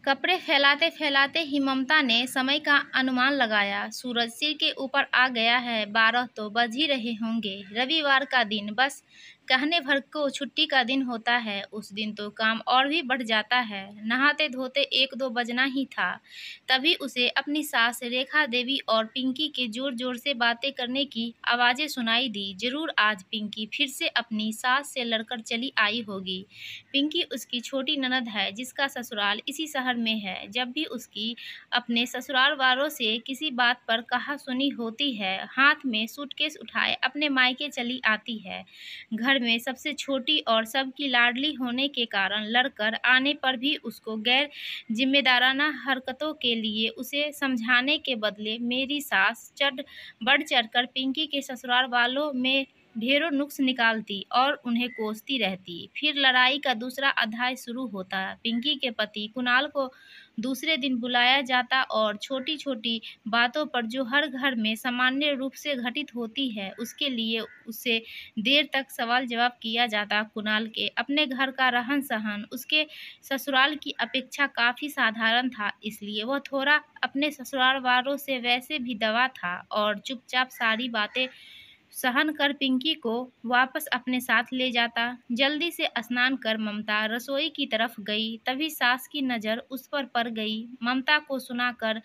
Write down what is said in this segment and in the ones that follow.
कपड़े फैलाते फैलाते ही ममता ने समय का अनुमान लगाया। सूरज सिर के ऊपर आ गया है, 12 तो बज ही रहे होंगे। रविवार का दिन बस कहने भर को छुट्टी का दिन होता है। उस दिन तो काम और भी बढ़ जाता है। नहाते धोते 1-2 बजना ही था। तभी उसे अपनी सास रेखा देवी और पिंकी के जोर जोर से बातें करने की आवाज़ें सुनाई दी। जरूर आज पिंकी फिर से अपनी सास से लड़कर चली आई होगी। पिंकी उसकी छोटी ननद है जिसका ससुराल इसी शहर में है। जब भी उसकी अपने ससुराल वालों से किसी बात पर कहा सुनी होती है, हाथ में सूटकेस उठाए अपने मायके चली आती है। घर में सबसे छोटी और सबकी लाडली होने के कारण लड़कर आने पर भी उसको गैर जिम्मेदाराना हरकतों के लिए उसे समझाने के बदले मेरी सास बढ़ चढ़कर पिंकी के ससुराल वालों में ढेरों नुक्स निकालती और उन्हें कोसती रहती। फिर लड़ाई का दूसरा अध्याय शुरू होता। पिंकी के पति कुणाल को दूसरे दिन बुलाया जाता और छोटी छोटी बातों पर जो हर घर में सामान्य रूप से घटित होती है उसके लिए उससे देर तक सवाल जवाब किया जाता। कुणाल के अपने घर का रहन सहन उसके ससुराल की अपेक्षा काफ़ी साधारण था, इसलिए वह थोड़ा अपने ससुराल वालों से वैसे भी दबा था और चुपचाप सारी बातें सहन कर पिंकी को वापस अपने साथ ले जाता। जल्दी से स्नान कर ममता रसोई की तरफ गई, तभी सास की नज़र उस पर पड़ गई। ममता को सुनाकर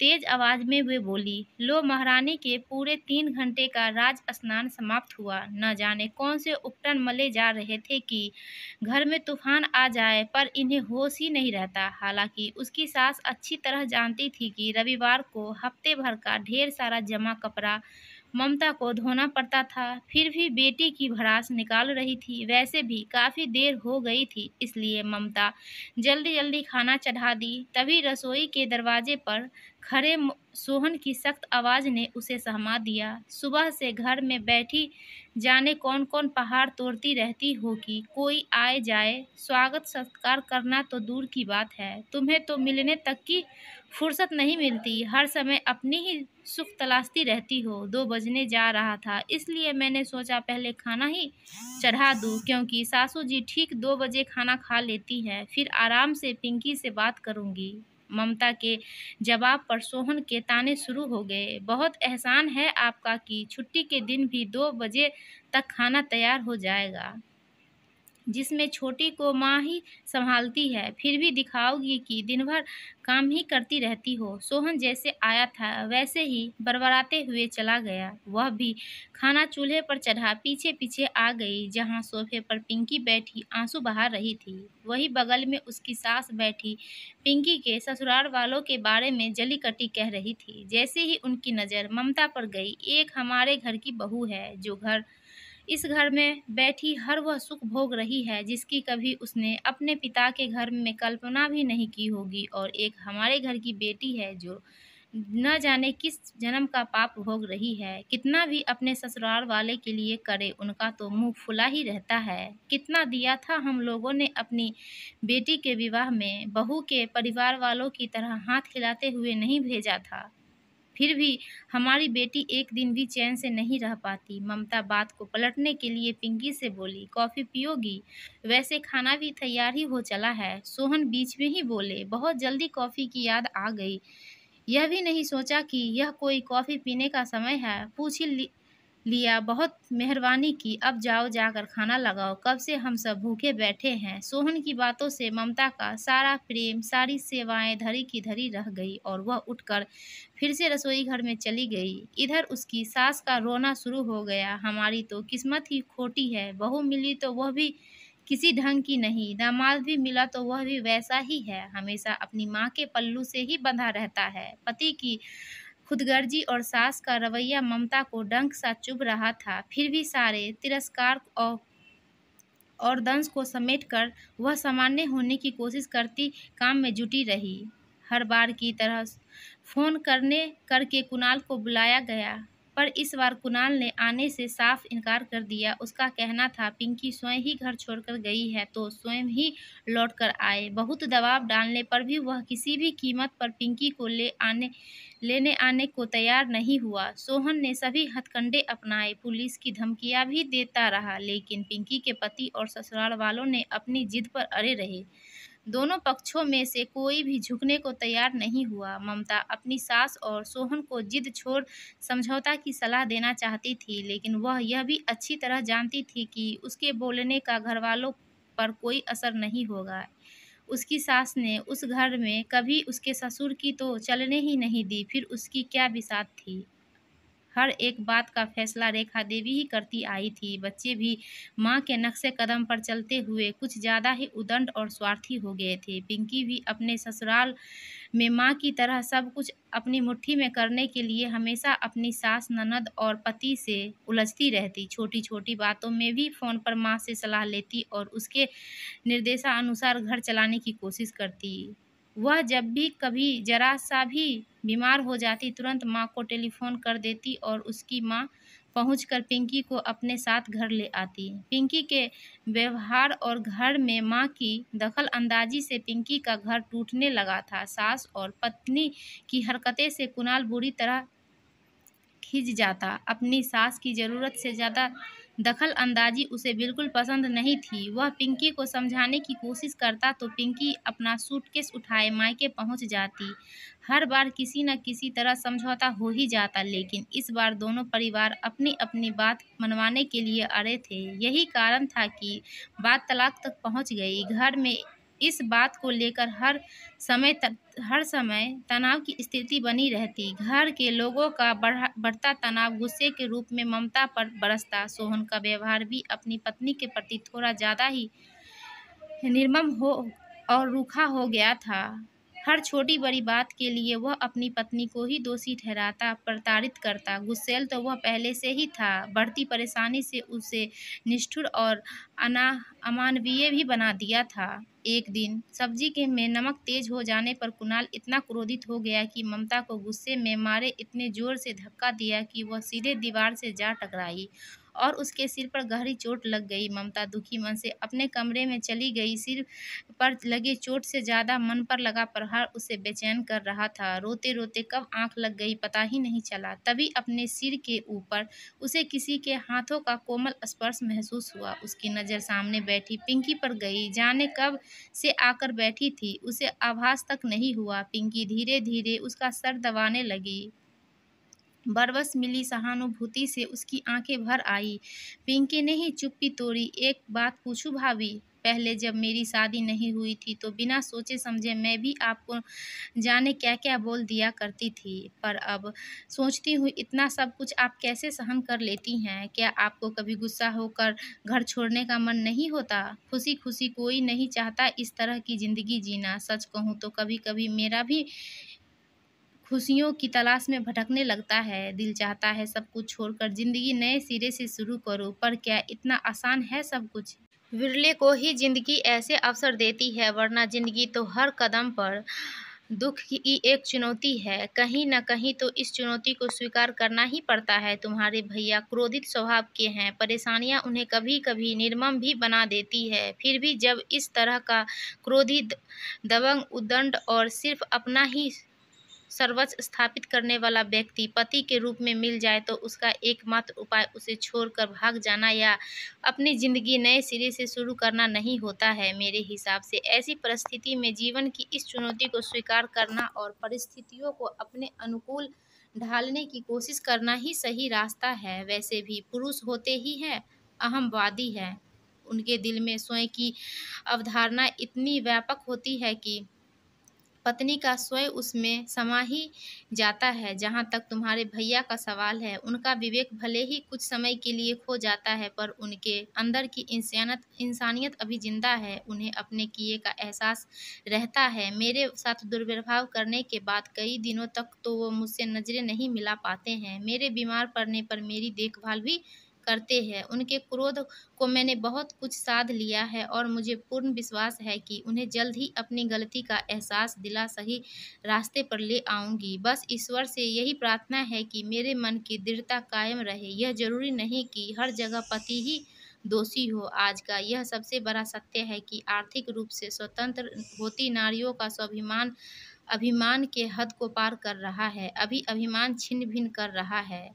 तेज आवाज में वे बोली, लो महारानी के पूरे 3 घंटे का राज स्नान समाप्त हुआ। न जाने कौन से उपटन मले जा रहे थे कि घर में तूफान आ जाए, पर इन्हें होश ही नहीं रहता। हालांकि उसकी सास अच्छी तरह जानती थी कि रविवार को हफ्ते भर का ढेर सारा जमा कपड़ा ममता को धोना पड़ता था, फिर भी बेटी की भड़ास निकाल रही थी। वैसे भी काफ़ी देर हो गई थी, इसलिए ममता जल्दी जल्दी खाना चढ़ा दी। तभी रसोई के दरवाजे पर खड़े सोहन की सख्त आवाज़ ने उसे सहमा दिया। सुबह से घर में बैठी जाने कौन कौन पहाड़ तोड़ती रहती हो कि कोई आए जाए, स्वागत सत्कार करना तो दूर की बात है, तुम्हें तो मिलने तक की फुर्सत नहीं मिलती। हर समय अपनी ही सुख तलाशती रहती हो। 2 बजने जा रहा था, इसलिए मैंने सोचा पहले खाना ही चढ़ा दूँ, क्योंकि सासू जी ठीक 2 बजे खाना खा लेती हैं, फिर आराम से पिंकी से बात करूँगी। ममता के जवाब पर सोहन के ताने शुरू हो गए। बहुत एहसान है आपका कि छुट्टी के दिन भी 2 बजे तक खाना तैयार हो जाएगा, जिसमें छोटी को माँ ही संभालती है, फिर भी दिखाओगी कि दिन भर काम ही करती रहती हो। सोहन जैसे आया था वैसे ही बड़बड़ाते हुए चला गया। वह भी खाना चूल्हे पर चढ़ा पीछे पीछे आ गई। जहाँ सोफे पर पिंकी बैठी आंसू बहा रही थी, वही बगल में उसकी सास बैठी पिंकी के ससुराल वालों के बारे में जली कटी कह रही थी। जैसे ही उनकी नज़र ममता पर गई, एक हमारे घर की बहू है जो इस घर में बैठी हर वह सुख भोग रही है जिसकी कभी उसने अपने पिता के घर में कल्पना भी नहीं की होगी, और एक हमारे घर की बेटी है जो न जाने किस जन्म का पाप भोग रही है। कितना भी अपने ससुराल वाले के लिए करे, उनका तो मुंह फुला ही रहता है। कितना दिया था हम लोगों ने अपनी बेटी के विवाह में, बहू के परिवार वालों की तरह हाथ खिलाते हुए नहीं भेजा था, फिर भी हमारी बेटी एक दिन भी चैन से नहीं रह पाती। ममता बात को पलटने के लिए पिंकी से बोली, कॉफ़ी पियोगी? वैसे खाना भी तैयार ही हो चला है। सोहन बीच में ही बोले, बहुत जल्दी कॉफ़ी की याद आ गई, यह भी नहीं सोचा कि यह कोई कॉफ़ी पीने का समय है। पूछ ही लिया, बहुत मेहरबानी की, अब जाओ जाकर खाना लगाओ, कब से हम सब भूखे बैठे हैं। सोहन की बातों से ममता का सारा प्रेम सारी सेवाएं धरी की धरी रह गई और वह उठकर फिर से रसोई घर में चली गई। इधर उसकी सास का रोना शुरू हो गया, हमारी तो किस्मत ही खोटी है, बहू मिली तो वह भी किसी ढंग की नहीं, दामाद भी मिला तो वह भी वैसा ही है, हमेशा अपनी माँ के पल्लू से ही बंधा रहता है। पति की खुदगर्जी और सास का रवैया ममता को डंक सा चुभ रहा था, फिर भी सारे तिरस्कार और दंश को समेटकर वह सामान्य होने की कोशिश करती काम में जुटी रही। हर बार की तरह फ़ोन करके कुणाल को बुलाया गया, पर इस बार कुणाल ने आने से साफ इनकार कर दिया। उसका कहना था पिंकी स्वयं ही घर छोड़कर गई है तो स्वयं ही लौट कर आए। बहुत दबाव डालने पर भी वह किसी भी कीमत पर पिंकी को लेने आने को तैयार नहीं हुआ। सोहन ने सभी हथकंडे अपनाए, पुलिस की धमकियां भी देता रहा, लेकिन पिंकी के पति और ससुराल वालों ने अपनी जिद पर अड़े रहे। दोनों पक्षों में से कोई भी झुकने को तैयार नहीं हुआ। ममता अपनी सास और सोहन को जिद छोड़ समझौता की सलाह देना चाहती थी, लेकिन वह यह भी अच्छी तरह जानती थी कि उसके बोलने का घरवालों पर कोई असर नहीं होगा। उसकी सास ने उस घर में कभी उसके ससुर की तो चलने ही नहीं दी, फिर उसकी क्या बिसात थी। हर एक बात का फैसला रेखा देवी ही करती आई थी। बच्चे भी माँ के नक्शे कदम पर चलते हुए कुछ ज़्यादा ही उद्दंड और स्वार्थी हो गए थे। पिंकी भी अपने ससुराल में माँ की तरह सब कुछ अपनी मुट्ठी में करने के लिए हमेशा अपनी सास, ननद और पति से उलझती रहती। छोटी-छोटी बातों में भी फ़ोन पर माँ से सलाह लेती और उसके निर्देशानुसार घर चलाने की कोशिश करती। वह जब भी कभी ज़रा-सा भी बीमार हो जाती, तुरंत माँ को टेलीफ़ोन कर देती और उसकी माँ पहुँचकर पिंकी को अपने साथ घर ले आती। पिंकी के व्यवहार और घर में माँ की दखल-अंदाज़ी से पिंकी का घर टूटने लगा था। सास और पत्नी की हरकतें से कुणाल बुरी तरह खिंच जाता। अपनी सास की ज़रूरत से ज़्यादा दखल-अंदाज़ी उसे बिल्कुल पसंद नहीं थी। वह पिंकी को समझाने की कोशिश करता तो पिंकी अपना सूटकेस उठाए मायके पहुँच जाती। हर बार किसी न किसी तरह समझौता हो ही जाता, लेकिन इस बार दोनों परिवार अपनी-अपनी बात मनवाने के लिए अड़े थे। यही कारण था कि बात तलाक तक पहुँच गई। घर में इस बात को लेकर हर समय तनाव की स्थिति बनी रहती। घर के लोगों का बढ़ता तनाव गुस्से के रूप में ममता पर बरसता। सोहन का व्यवहार भी अपनी पत्नी के प्रति थोड़ा ज़्यादा ही निर्मम हो और रूखा हो गया था। हर छोटी-बड़ी बात के लिए वह अपनी पत्नी को ही दोषी ठहराता, प्रताड़ित करता। गुस्सैल तो वह पहले से ही था। बढ़ती परेशानी से उसे निष्ठुर और अमानवीय भी बना दिया था। एक दिन सब्जी के में नमक तेज हो जाने पर कुणाल इतना क्रोधित हो गया कि ममता को गुस्से में मारे इतने जोर से धक्का दिया कि वह सीधे दीवार से जा टकराई और उसके सिर पर गहरी चोट लग गई। ममता दुखी मन से अपने कमरे में चली गई। सिर पर लगे चोट से ज़्यादा मन पर लगा प्रहार उसे बेचैन कर रहा था। रोते-रोते कब आँख लग गई पता ही नहीं चला। तभी अपने सिर के ऊपर उसे किसी के हाथों का कोमल स्पर्श महसूस हुआ। उसकी नज़र सामने बैठी पिंकी पर गई। जाने कब से आकर बैठी थी, उसे आभास तक नहीं हुआ। पिंकी धीरे-धीरे उसका सर दबाने लगी। बरबस मिली सहानुभूति से उसकी आंखें भर आई। पिंकी ने ही चुप्पी तोड़ी। एक बात पूछूं भाभी, पहले जब मेरी शादी नहीं हुई थी तो बिना सोचे समझे मैं भी आपको जाने क्या क्या बोल दिया करती थी, पर अब सोचती हूँ इतना सब कुछ आप कैसे सहन कर लेती हैं। क्या आपको कभी गुस्सा होकर घर छोड़ने का मन नहीं होता? खुशी खुशी कोई नहीं चाहता इस तरह की ज़िंदगी जीना। सच कहूँ तो कभी कभी मेरा भी खुशियों की तलाश में भटकने लगता है। दिल चाहता है सब कुछ छोड़कर ज़िंदगी नए सिरे से शुरू करूँ, पर क्या इतना आसान है सब कुछ? विरले को ही ज़िंदगी ऐसे अवसर देती है, वरना ज़िंदगी तो हर कदम पर दुख की एक चुनौती है। कहीं न कहीं तो इस चुनौती को स्वीकार करना ही पड़ता है। तुम्हारे भैया क्रोधित स्वभाव के हैं, परेशानियाँ उन्हें कभी-कभी निर्मम भी बना देती है। फिर भी जब इस तरह का क्रोधी, दबंग, उद्दंड और सिर्फ़ अपना ही सर्वोच्च स्थापित करने वाला व्यक्ति पति के रूप में मिल जाए तो उसका एकमात्र उपाय उसे छोड़कर भाग जाना या अपनी ज़िंदगी नए सिरे से शुरू करना नहीं होता है। मेरे हिसाब से ऐसी परिस्थिति में जीवन की इस चुनौती को स्वीकार करना और परिस्थितियों को अपने अनुकूल ढालने की कोशिश करना ही सही रास्ता है। वैसे भी पुरुष होते ही हैं अहंवादी हैं। उनके दिल में स्वयं की अवधारणा इतनी व्यापक होती है कि पत्नी का स्वयं उसमें समा ही जाता है। जहाँ तक तुम्हारे भैया का सवाल है, उनका विवेक भले ही कुछ समय के लिए खो जाता है, पर उनके अंदर की इंसानियत अभी जिंदा है। उन्हें अपने किए का एहसास रहता है। मेरे साथ दुर्व्यवहार करने के बाद कई दिनों तक तो वो मुझसे नज़रें नहीं मिला पाते हैं। मेरे बीमार पड़ने पर मेरी देखभाल भी करते हैं। उनके क्रोध को मैंने बहुत कुछ साध लिया है और मुझे पूर्ण विश्वास है कि उन्हें जल्द ही अपनी गलती का एहसास दिला सही रास्ते पर ले आऊँगी। बस ईश्वर से यही प्रार्थना है कि मेरे मन की दृढ़ता कायम रहे। यह ज़रूरी नहीं कि हर जगह पति ही दोषी हो। आज का यह सबसे बड़ा सत्य है कि आर्थिक रूप से स्वतंत्र होती नारियों का स्वाभिमान अभिमान के हद को पार कर रहा है। अभी अभिमान छिन्न-भिन्न कर रहा है।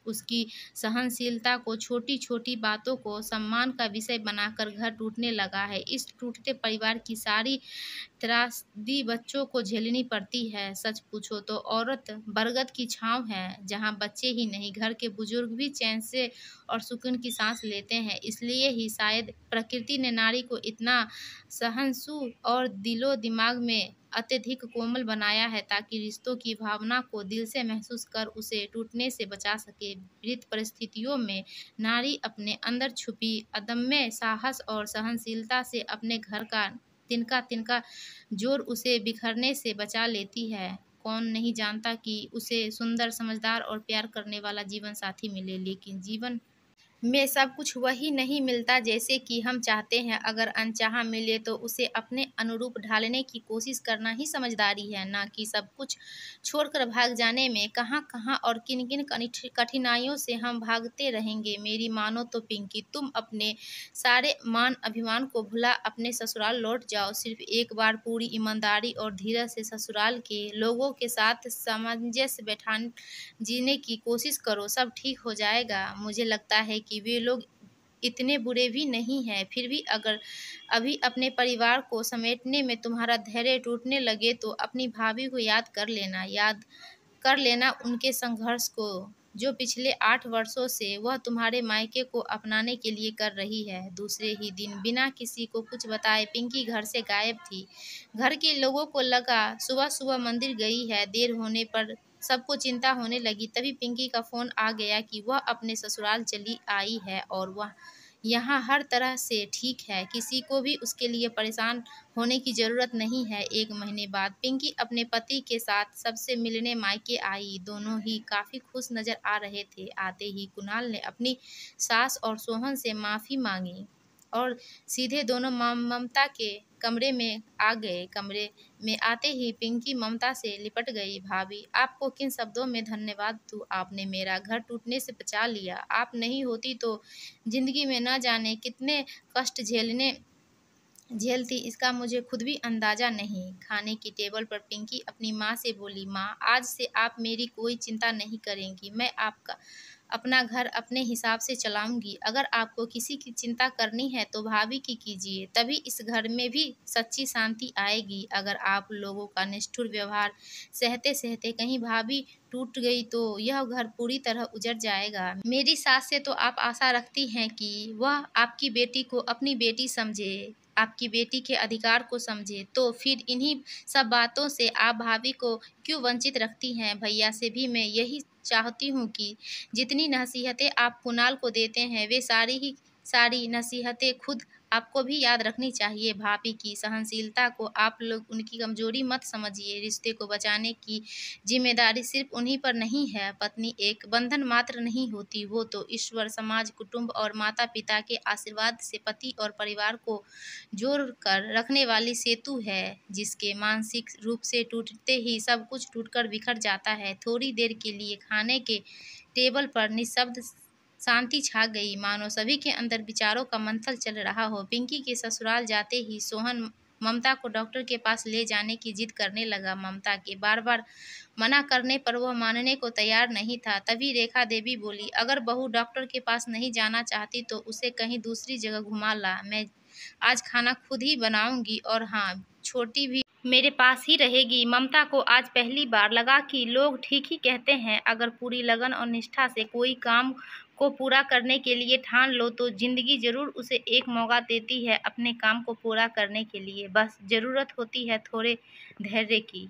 उसकी सहनशीलता को, छोटी छोटी बातों को सम्मान का विषय बनाकर घर टूटने लगा है। इस टूटते परिवार की सारी त्रासदी बच्चों को झेलनी पड़ती है। सच पूछो तो औरत बरगद की छांव है, जहां बच्चे ही नहीं घर के बुजुर्ग भी चैन से और सुकून की सांस लेते हैं। इसलिए ही शायद प्रकृति ने नारी को इतना सहिष्णु और दिलो दिमाग में अत्यधिक कोमल बनाया है, ताकि रिश्तों की भावना को दिल से महसूस कर उसे टूटने से बचा सके। विपरीत परिस्थितियों में नारी अपने अंदर छुपी अदम्य साहस और सहनशीलता से अपने घर का तिनका तिनका जोर उसे बिखरने से बचा लेती है। कौन नहीं जानता कि उसे सुंदर, समझदार और प्यार करने वाला जीवन साथी मिले, लेकिन जीवन में सब कुछ वही नहीं मिलता जैसे कि हम चाहते हैं। अगर अनचाहा मिले तो उसे अपने अनुरूप ढालने की कोशिश करना ही समझदारी है, ना कि सब कुछ छोड़कर भाग जाने में। कहाँ-कहाँ और किन-किन कठिनाइयों से हम भागते रहेंगे। मेरी मानो तो पिंकी, तुम अपने सारे मान अभिमान को भुला अपने ससुराल लौट जाओ। सिर्फ एक बार पूरी ईमानदारी और धीरज से ससुराल के लोगों के साथ सामंजस्य बैठा जीने की कोशिश करो, सब ठीक हो जाएगा। मुझे लगता है कि वे लोग इतने बुरे भी नहीं हैं। फिर भी अगर अभी अपने परिवार को समेटने में तुम्हारा धैर्य टूटने लगे तो अपनी भाभी को याद कर लेना उनके संघर्ष को, जो पिछले 8 वर्षों से वह तुम्हारे मायके को अपनाने के लिए कर रही है। दूसरे ही दिन बिना किसी को कुछ बताए पिंकी घर से गायब थी। घर के लोगों को लगा सुबह-सुबह मंदिर गई है। देर होने पर सबको चिंता होने लगी। तभी पिंकी का फ़ोन आ गया कि वह अपने ससुराल चली आई है और वह यहाँ हर तरह से ठीक है। किसी को भी उसके लिए परेशान होने की ज़रूरत नहीं है। 1 महीने बाद पिंकी अपने पति के साथ सबसे मिलने मायके आई। दोनों ही काफ़ी खुश नज़र आ रहे थे। आते ही कुणाल ने अपनी सास और सोहन से माफ़ी मांगी और सीधे दोनों ममता के कमरे में आ गए। कमरे में आते ही पिंकी ममता से लिपट गई। भाभी, आपको किन शब्दों में धन्यवाद दूँ, आपने मेरा घर टूटने से बचा लिया। आप नहीं होती तो जिंदगी में न जाने कितने कष्ट झेलती, इसका मुझे खुद भी अंदाज़ा नहीं। खाने की टेबल पर पिंकी अपनी माँ से बोली, माँ, आज से आप मेरी कोई चिंता नहीं करेंगी। मैं आपका अपना घर अपने हिसाब से चलाऊंगी। अगर आपको किसी की चिंता करनी है तो भाभी की कीजिए, तभी इस घर में भी सच्ची शांति आएगी। अगर आप लोगों का निष्ठुर व्यवहार सहते सहते कहीं भाभी टूट गई तो यह घर पूरी तरह उजड़ जाएगा। मेरी सास से तो आप आशा रखती हैं कि वह आपकी बेटी को अपनी बेटी समझे, आपकी बेटी के अधिकार को समझे, तो फिर इन्हीं सब बातों से आप भाभी को क्यों वंचित रखती हैं। भैया से भी मैं यही चाहती हूँ कि जितनी नसीहतें आप कुणाल को देते हैं, वे सारी नसीहतें खुद आपको भी याद रखनी चाहिए। भाभी की सहनशीलता को आप लोग उनकी कमजोरी मत समझिए। रिश्ते को बचाने की जिम्मेदारी सिर्फ उन्हीं पर नहीं है। पत्नी एक बंधन मात्र नहीं होती, वो तो ईश्वर, समाज, कुटुंब और माता पिता के आशीर्वाद से पति और परिवार को जोड़ कर रखने वाली सेतु है, जिसके मानसिक रूप से टूटते ही सब कुछ टूटकर बिखर जाता है। थोड़ी देर के लिए खाने के टेबल पर निःशब्द शांति छा गई, मानो सभी के अंदर विचारों का मंथन चल रहा हो। पिंकी के ससुराल जाते ही सोहन ममता को डॉक्टर के पास ले जाने की जिद करने लगा। ममता के बार बार मना करने पर वह मानने को तैयार नहीं था। तभी रेखा देवी बोली, अगर बहू डॉक्टर के पास नहीं जाना चाहती तो उसे कहीं दूसरी जगह घुमा ला। मैं आज खाना खुद ही बनाऊंगी और हाँ, छोटी भी मेरे पास ही रहेगी। ममता को आज पहली बार लगा कि लोग ठीक ही कहते हैं। अगर पूरी लगन और निष्ठा से कोई काम को पूरा करने के लिए ठान लो तो जिंदगी जरूर उसे एक मौका देती है अपने काम को पूरा करने के लिए। बस जरूरत होती है थोड़े धैर्य की।